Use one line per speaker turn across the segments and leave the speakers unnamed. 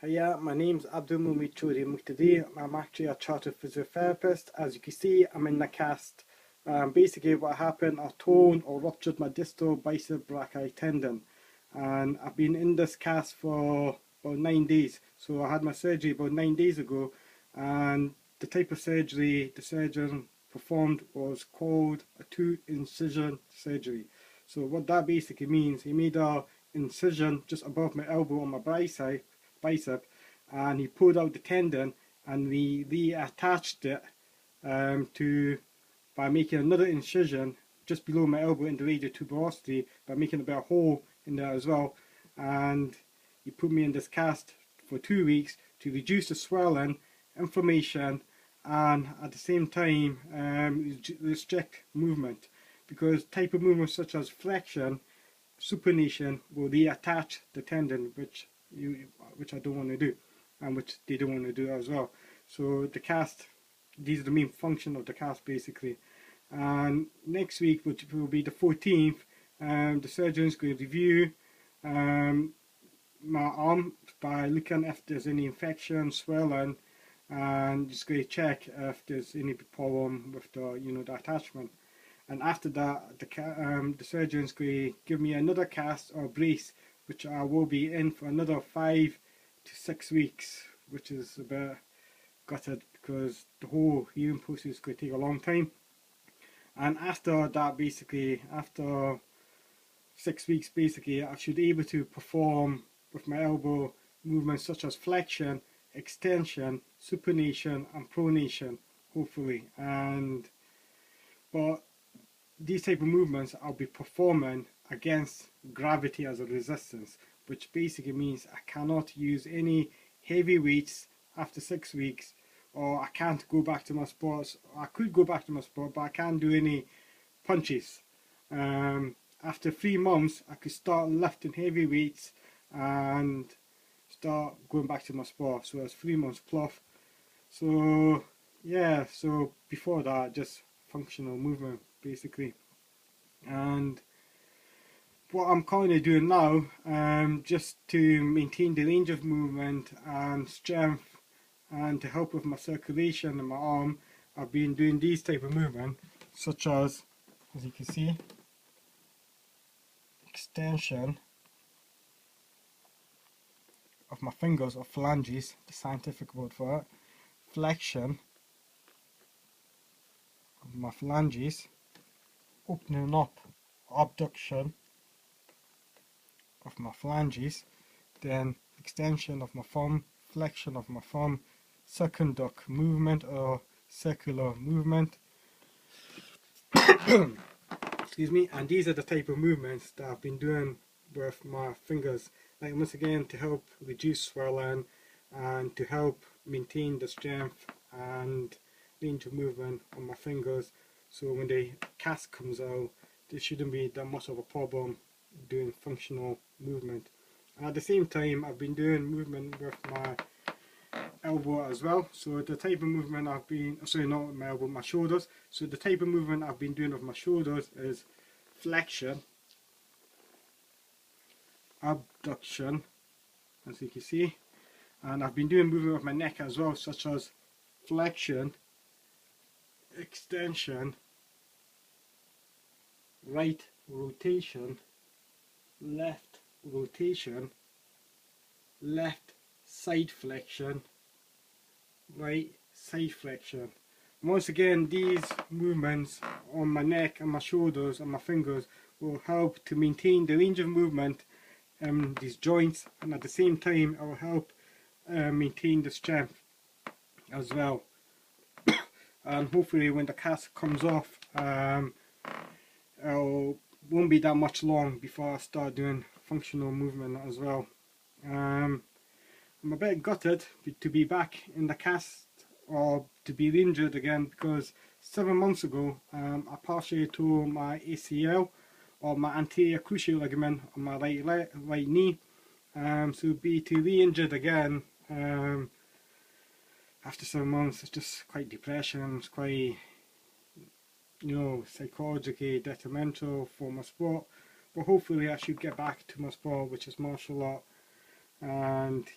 Hiya, my name's Abdul Mumid Today I'm actually a chartered physiotherapist. As you can see, I'm in the cast. Basically what happened, I torn or ruptured my distal bicep brachii tendon, and I've been in this cast for about 9 days. So I had my surgery about 9 days ago, and the type of surgery the surgeon performed was called a 2-incision surgery. So what that basically means, he made a incision just above my elbow on my bicep, and he pulled out the tendon, and we reattached it to by making another incision just below my elbow in the radial tuberosity, by making a bit of hole in there as well. And he put me in this cast for 2 weeks to reduce the swelling, inflammation, and at the same time restrict movement, because type of movements such as flexion, supination will reattach the tendon, which I don't want to do, and which they don't want to do as well. So the cast, these are the main function of the cast basically. And next week, which will be the 14th, the surgeon is going to review my arm by looking if there's any infection, swelling, and just going to check if there's any problem with the attachment. And after that, the surgeon is going to give me another cast or brace, which I will be in for another 5 to 6 weeks, which is a bit gutted because the whole healing process is going to take a long time. And after that, basically, after 6 weeks, basically, I should be able to perform with my elbow movements such as flexion, extension, supination, and pronation, hopefully. But these type of movements I'll be performing against gravity as a resistance, which basically means I cannot use any heavy weights after 6 weeks, or I can't go back to my sports. I could go back to my sport, but I can't do any punches. After 3 months, I could start lifting heavy weights and start going back to my sport. So it's 3 months plus. So yeah, so before that, just functional movement basically. And what I'm currently doing now, just to maintain the range of movement and strength, and to help with my circulation in my arm, I've been doing these type of movement, such as you can see, extension of my fingers or phalanges, the scientific word for it, flexion of my phalanges, opening up, abduction of my phalanges, then extension of my thumb, flexion of my thumb, circumduct movement or circular movement. Excuse me. And these are the type of movements that I've been doing with my fingers, like once again to help reduce swelling and to help maintain the strength and range of movement on my fingers, so when the cast comes out there shouldn't be that much of a problem doing functional movement. And at the same time, I've been doing movement with my elbow as well. So the type of movement I've been, sorry, not my elbow, my shoulders. So the type of movement I've been doing with my shoulders is flexion, abduction, as you can see. And I've been doing movement with my neck as well, such as flexion, extension, right rotation, left rotation, left side flexion, right side flexion. Once again, these movements on my neck and my shoulders and my fingers will help to maintain the range of movement in these joints, and at the same time it will help maintain the strength as well. And hopefully when the cast comes off, it won't be that much long before I start doing functional movement as well. I'm a bit gutted to be back in the cast or to be injured again, because 7 months ago I partially tore my ACL, or my anterior cruciate ligament, on my right knee. So to be injured again after 7 months, it's just quite depression. It's quite, psychologically detrimental for my sport. But hopefully I should get back to my sport, which is martial art, and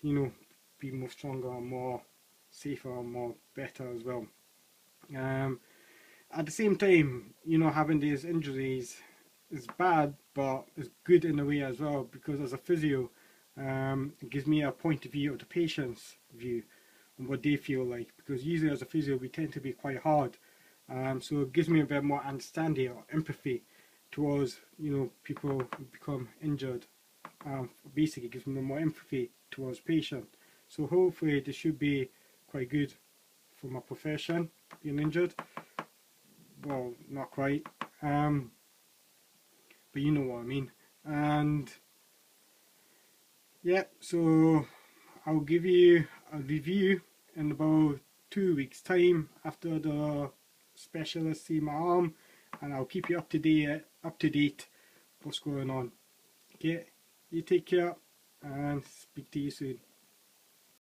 be more stronger and more safer and more better as well. At the same time, you know, having these injuries is bad, but it's good in a way as well, because as a physio, it gives me a point of view of the patient's view and what they feel like, because usually as a physio we tend to be quite hard, so it gives me a bit more understanding or empathy towards, you know, people who become injured. Basically, it gives me more empathy towards patient. So hopefully this should be quite good for my profession, being injured. Well, not quite, but you know what I mean. And yeah, so I'll give you a review in about 2 weeks time after the specialist see my arm, and I'll keep you up to date what's going on. Okay, you take care and speak to you soon.